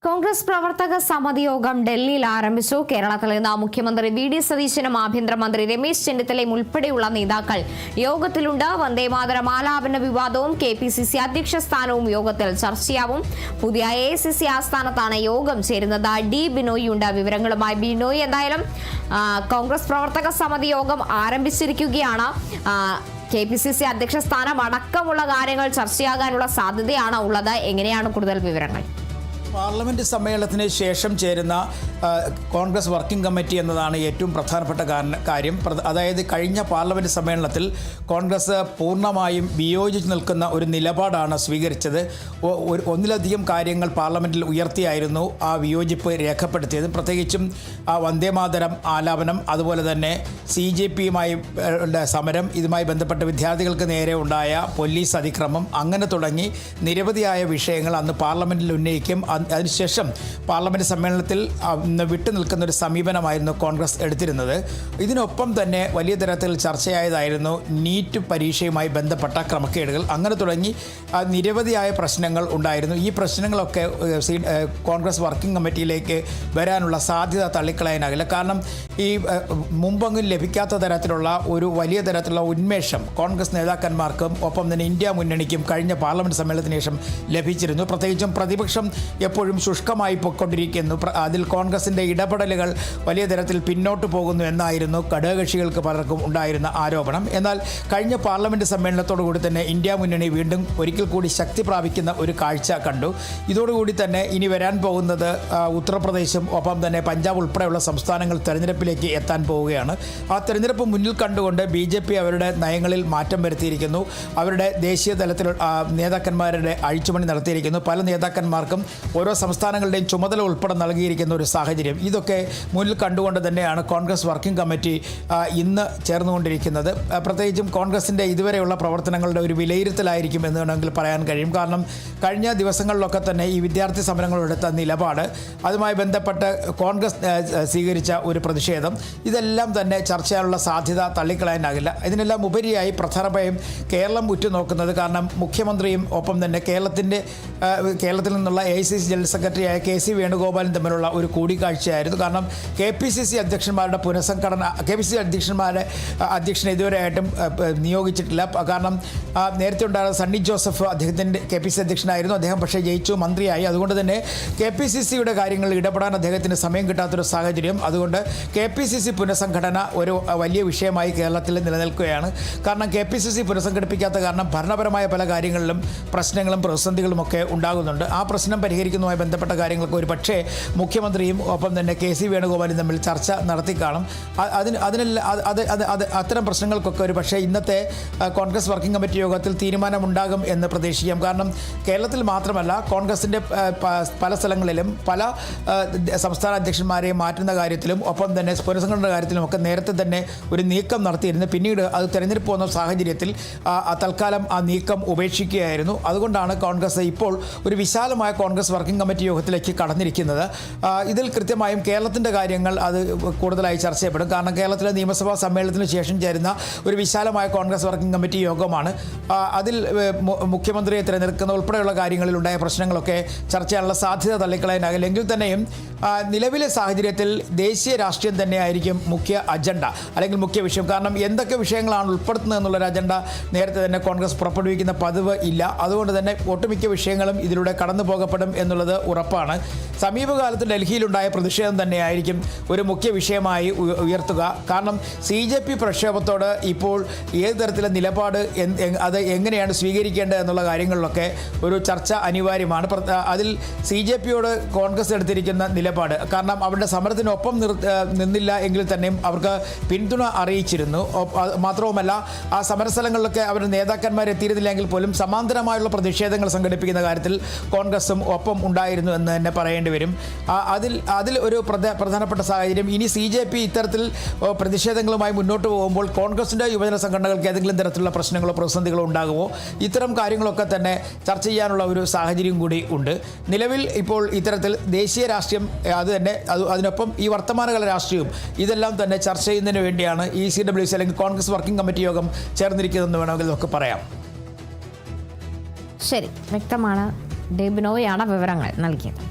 കോൺഗ്രസ് പ്രവർത്തക സമിതി യോഗം ഡൽഹിയിൽ ആരംഭിച്ചു. കേരളത്തിൽ നിന്ന് മുഖ്യമന്ത്രി വി.ഡി. സതീശനും ആഭ്യന്തരമന്ത്രി രമേശ് ചെന്നിത്തലയും ഉൾപ്പെടെയുള്ള നേതാക്കൾ യോഗത്തിലുണ്ട്. വന്ദേമാതരം ആലാപന വിവാദവും കെ.പി.സി.സി അധ്യക്ഷ സ്ഥാനവും യോഗത്തിൽ ചർച്ചയാവും. പുതിയ എ.ഐ.സി.സി ആസ്ഥാനത്താണ് യോഗം ചേരുന്നത്. ഡി ബിനോയ് ഉണ്ട് വിവരങ്ങളുമായി. ബിനോയ്, എന്തായാലും കോൺഗ്രസ് പ്രവർത്തക സമിതി യോഗം ആരംഭിച്ചിരിക്കുകയാണ്. കെ.പി.സി.സി അധ്യക്ഷ സ്ഥാനം അടക്കമുള്ള കാര്യങ്ങൾ ചർച്ചയാകാനുള്ള സാധ്യതയാണ് ഉള്ളത്. എങ്ങനെയാണ് കൂടുതൽ വിവരങ്ങൾ? പാർലമെന്റ് സമ്മേളനത്തിന് ശേഷം ചേരുന്ന കോൺഗ്രസ് വർക്കിംഗ് കമ്മിറ്റി എന്നതാണ് ഏറ്റവും പ്രധാനപ്പെട്ട കാര്യം. അതായത് കഴിഞ്ഞ പാർലമെന്റ് സമ്മേളനത്തിൽ കോൺഗ്രസ് പൂർണ്ണമായും വിയോജിച്ച് നിൽക്കുന്ന ഒരു നിലപാടാണ് സ്വീകരിച്ചത്. ഒന്നിലധികം കാര്യങ്ങൾ പാർലമെന്റിൽ ഉയർത്തിയായിരുന്നു ആ വിയോജിപ്പ് രേഖപ്പെടുത്തിയത്. പ്രത്യേകിച്ചും വന്ദേമാതരം ആലാപനം, അതുപോലെ തന്നെ CJPയുമായി സമരം, ഇതുമായി ബന്ധപ്പെട്ട വിദ്യാർത്ഥികൾക്ക് നേരെ ഉണ്ടായ പോലീസ് അതിക്രമം, അങ്ങനെ തുടങ്ങി നിരവധിയായ വിഷയങ്ങൾ അന്ന് പാർലമെന്റിൽ ഉന്നയിക്കും. അതിനുശേഷം പാർലമെന്റ് സമ്മേളനത്തിൽ വിട്ടുനിൽക്കുന്ന ഒരു സമീപനമായിരുന്നു കോൺഗ്രസ് എടുത്തിരുന്നത്. ഇതിനൊപ്പം തന്നെ വലിയ തരത്തിൽ ചർച്ചയായതായിരുന്നു നീറ്റ് പരീക്ഷയുമായി ബന്ധപ്പെട്ട ക്രമക്കേടുകൾ. അങ്ങനെ തുടങ്ങി നിരവധിയായ പ്രശ്നങ്ങൾ ഉണ്ടായിരുന്നു. ഈ പ്രശ്നങ്ങളൊക്കെ കോൺഗ്രസ് വർക്കിംഗ് കമ്മിറ്റിയിലേക്ക് വരാനുള്ള സാധ്യത തള്ളിക്കളയാനാകില്ല. കാരണം ഈ മുമ്പെങ്കിലും ലഭിക്കാത്ത തരത്തിലുള്ള ഒരു വലിയ തരത്തിലുള്ള ഉന്മേഷം കോൺഗ്രസ് നേതാക്കന്മാർക്കും ഒപ്പം തന്നെ ഇന്ത്യ മുന്നണിക്കും കഴിഞ്ഞ പാർലമെന്റ് സമ്മേളനത്തിന് ശേഷം ലഭിച്ചിരുന്നു. പ്രത്യേകിച്ചും പ്രതിപക്ഷം എപ്പോഴും ശുഷ്കമായി പോയിക്കൊണ്ടിരിക്കുന്നു. അതിൽ കോൺഗ്രസിൻ്റെ ഇടപെടലുകൾ വലിയ തരത്തിൽ പിന്നോട്ട് പോകുന്നു എന്നായിരുന്നു ഘടകകക്ഷികൾക്ക് പലർക്കും ഉണ്ടായിരുന്ന ആരോപണം. എന്നാൽ കഴിഞ്ഞ പാർലമെൻറ്റ് സമ്മേളനത്തോടുകൂടി തന്നെ ഇന്ത്യ മുന്നണി വീണ്ടും ഒരിക്കൽ കൂടി ശക്തി പ്രാപിക്കുന്ന ഒരു കാഴ്ച കണ്ടു. ഇതോടുകൂടി തന്നെ ഇനി വരാൻ പോകുന്നത് ഉത്തർപ്രദേശും ഒപ്പം തന്നെ പഞ്ചാബ് ഉൾപ്പെടെയുള്ള സംസ്ഥാനങ്ങൾ തെരഞ്ഞെടുപ്പിലേക്ക് എത്താൻ പോവുകയാണ്. ആ തെരഞ്ഞെടുപ്പ് മുന്നിൽ കണ്ടുകൊണ്ട് BJP അവരുടെ നയങ്ങളിൽ മാറ്റം വരുത്തിയിരിക്കുന്നു. അവരുടെ ദേശീയ തലത്തിൽ നേതാക്കന്മാരുടെ അഴിച്ചുപണി നടത്തിയിരിക്കുന്നു. പല നേതാക്കന്മാർക്കും ഓരോ സംസ്ഥാനങ്ങളുടെയും ചുമതല ഉൾപ്പെടെ നൽകിയിരിക്കുന്ന ഒരു സാഹചര്യം. ഇതൊക്കെ മുന്നിൽ കണ്ടുകൊണ്ട് തന്നെയാണ് കോൺഗ്രസ് വർക്കിംഗ് കമ്മിറ്റി ഇന്ന് ചേർന്നുകൊണ്ടിരിക്കുന്നത്. പ്രത്യേകിച്ചും കോൺഗ്രസിൻ്റെ ഇതുവരെയുള്ള പ്രവർത്തനങ്ങളുടെ ഒരു വിലയിരുത്തലായിരിക്കും എന്ന് വേണമെങ്കിൽ പറയാൻ കഴിയും. കാരണം കഴിഞ്ഞ ദിവസങ്ങളിലൊക്കെ തന്നെ ഈ വിദ്യാർത്ഥി സമരങ്ങളെടുത്ത നിലപാട്, അതുമായി ബന്ധപ്പെട്ട് കോൺഗ്രസ് സ്വീകരിച്ച ഒരു പ്രതിഷേധം, ഇതെല്ലാം തന്നെ ചർച്ചയാനുള്ള സാധ്യത തള്ളിക്കളയാനാകില്ല. ഇതിനെല്ലാം ഉപരിയായി പ്രധാനമായും കേരളം ഉറ്റുനോക്കുന്നത്, കാരണം മുഖ്യമന്ത്രിയും ഒപ്പം തന്നെ കേരളത്തിൽ നിന്നുള്ള AICC ജനറൽ സെക്രട്ടറിയായ KC വേണുഗോപാലും തമ്മിലുള്ള ഒരു കൂടിക്കാഴ്ചയായിരുന്നു. കാരണം KPCC അധ്യക്ഷന്മാരുടെ പുനഃസംഘടന, KPCC അധ്യക്ഷനെ ഇതുവരെയായിട്ടും നിയോഗിച്ചിട്ടില്ല. കാരണം നേരത്തെ ഉണ്ടായിരുന്ന സണ്ണി ജോസഫ് അദ്ദേഹത്തിൻ്റെ KPCC അധ്യക്ഷനായിരുന്നു. അദ്ദേഹം പക്ഷേ ജയിച്ചു, മന്ത്രിയായി. അതുകൊണ്ട് തന്നെ KPCCയുടെ കാര്യങ്ങളിൽ ഇടപെടാൻ അദ്ദേഹത്തിന് സമയം കിട്ടാത്തൊരു സാഹചര്യം. അതുകൊണ്ട് KPCC പുനഃസംഘടന ഒരു വലിയ വിഷയമായി കേരളത്തിൽ നിലനിൽക്കുകയാണ്. കാരണം KPCC പുനഃസംഘടിപ്പിക്കാത്ത കാരണം ഭരണപരമായ പല കാര്യങ്ങളിലും പ്രശ്നങ്ങളും പ്രതിസന്ധികളും ഒക്കെ ഉണ്ടാകുന്നുണ്ട്. ആ പ്രശ്നം പരിഹരിക്കുന്നതുമായി ബന്ധപ്പെട്ട കാര്യങ്ങൾക്ക് ഒരു പക്ഷേ മുഖ്യമന്ത്രിയും ഒപ്പം തന്നെ KC വേണുഗോപാലും തമ്മിൽ ചർച്ച നടത്തി കാണും. അത്തരം പ്രശ്നങ്ങൾക്കൊക്കെ ഒരു പക്ഷേ ഇന്നത്തെ കോൺഗ്രസ് വർക്കിംഗ് കമ്മിറ്റി യോഗത്തിൽ തീരുമാനമുണ്ടാകും എന്ന് പ്രതീക്ഷിക്കാം. കാരണം കേരളത്തിൽ മാത്രമല്ല, കോൺഗ്രസിൻ്റെ പല സ്ഥലങ്ങളിലും പല സംസ്ഥാന അധ്യക്ഷന്മാരെയും മാറ്റുന്ന കാര്യത്തിലും ഒപ്പം തന്നെ പുനഃസംഘടനയുടെ കാര്യത്തിലും ഒക്കെ നേരത്തെ തന്നെ ഒരു നീക്കം നടത്തിയിരുന്നു. പിന്നീട് അത് തെരഞ്ഞെടുപ്പ് വന്ന സാഹചര്യത്തിൽ തൽക്കാലം ആ നീക്കം ഉപേക്ഷിക്കുകയായിരുന്നു. അതുകൊണ്ടാണ് കോൺഗ്രസ് ഇപ്പോൾ ഒരു വിശാലമായ കോൺഗ്രസ് വർക്കിംഗ് കമ്മിറ്റി യോഗത്തിലേക്ക് കടന്നിരിക്കുന്നത്. ഇതിൽ കൃത്യമായും കേരളത്തിൻ്റെ കാര്യങ്ങൾ അത് കൂടുതലായി ചർച്ച ചെയ്യപ്പെടും. കാരണം കേരളത്തിലെ നിയമസഭാ സമ്മേളനത്തിന് ശേഷം ചേരുന്ന ഒരു വിശാലമായ കോൺഗ്രസ് വർക്കിംഗ് കമ്മിറ്റി യോഗമാണ്. അതിൽ മുഖ്യമന്ത്രിയെ തിരഞ്ഞെടുക്കുന്ന ഉൾപ്പെടെയുള്ള കാര്യങ്ങളിലുണ്ടായ പ്രശ്നങ്ങളൊക്കെ ചർച്ച ചെയ്യാനുള്ള സാധ്യത തള്ളിക്കളയാനാകില്ല. എങ്കിൽ തന്നെയും നിലവിലെ സാഹചര്യത്തിൽ ദേശീയ രാഷ്ട്രീയം തന്നെയായിരിക്കും മുഖ്യ അജണ്ട അല്ലെങ്കിൽ മുഖ്യ വിഷയം. കാരണം എന്തൊക്കെ വിഷയങ്ങളാണ് ഉൾപ്പെടുത്തുന്നത് എന്നുള്ളൊരു അജണ്ട നേരത്തെ തന്നെ കോൺഗ്രസ് പുറപ്പെടുവിക്കുന്ന പതിവ് ഇല്ല. അതുകൊണ്ട് തന്നെ ഒട്ടുമിക്ക വിഷയങ്ങളും ഇതിലൂടെ കടന്നു പോകപ്പെടും എന്നുള്ളത് ഉറപ്പാണ്. സമീപകാലത്ത് ഡൽഹിയിലുണ്ടായ പ്രതിഷേധം തന്നെയായിരിക്കും ഒരു മുഖ്യ വിഷയമായി ഉയർത്തുക. കാരണം CJP പ്രക്ഷോഭത്തോട് ഇപ്പോൾ ഏത് തരത്തിലുള്ള നിലപാട്, അത് എങ്ങനെയാണ് സ്വീകരിക്കേണ്ടത് എന്നുള്ള കാര്യങ്ങളിലൊക്കെ ഒരു ചർച്ച അനിവാര്യമാണ്. അതിൽ CJPയോട് കോൺഗ്രസ് എടുത്തിരിക്കുന്ന നിലപാട്, കാരണം അവരുടെ സമരത്തിനൊപ്പം നിന്നില്ല എങ്കിൽ തന്നെയും അവർക്ക് പിന്തുണ അറിയിച്ചിരുന്നു. മാത്രവുമല്ല, ആ സമരസ്ഥലങ്ങളിലൊക്കെ അവരുടെ നേതാക്കന്മാർ എത്തിയിരുന്നില്ലെങ്കിൽ പോലും സമാന്തരമായുള്ള പ്രതിഷേധങ്ങൾ സംഘടിപ്പിക്കുന്ന കാര്യത്തിൽ കോൺഗ്രസും ഒപ്പം ഉണ്ടായിരുന്നു എന്ന് തന്നെ പറയേണ്ടി വരും. അതിൽ ഒരു പ്രധാനപ്പെട്ട സാഹചര്യം, ഇനി CJP ഇത്തരത്തിൽ പ്രതിഷേധങ്ങളുമായി മുന്നോട്ട് പോകുമ്പോൾ കോൺഗ്രസിൻ്റെ യുവജന സംഘടനകൾക്ക് ഏതെങ്കിലും തരത്തിലുള്ള പ്രശ്നങ്ങളോ പ്രതിസന്ധികളോ ഉണ്ടാകുമോ, ഇത്തരം കാര്യങ്ങളൊക്കെ തന്നെ ചർച്ച ചെയ്യാനുള്ള ഒരു സാഹചര്യം കൂടി ഉണ്ട്. നിലവിൽ ഇപ്പോൾ ഇത്തരത്തിൽ ദേശീയ രാഷ്ട്രീയം അതിനൊപ്പം ഈ വർത്തമാനകാല രാഷ്ട്രീയവും ഇതെല്ലാം തന്നെ ചർച്ച ചെയ്യുന്നതിന് വേണ്ടിയാണ് ഈ CWC അല്ലെങ്കിൽ കോൺഗ്രസ് വർക്കിംഗ് കമ്മിറ്റി യോഗം ചേർന്നിരിക്കുന്നതെന്ന് വേണമെങ്കിൽ നമുക്ക് പറയാം. ശരി, വ്യക്തമാണ്. ഡി ബിനോയാണ് വിവരങ്ങൾ നൽകിയത്.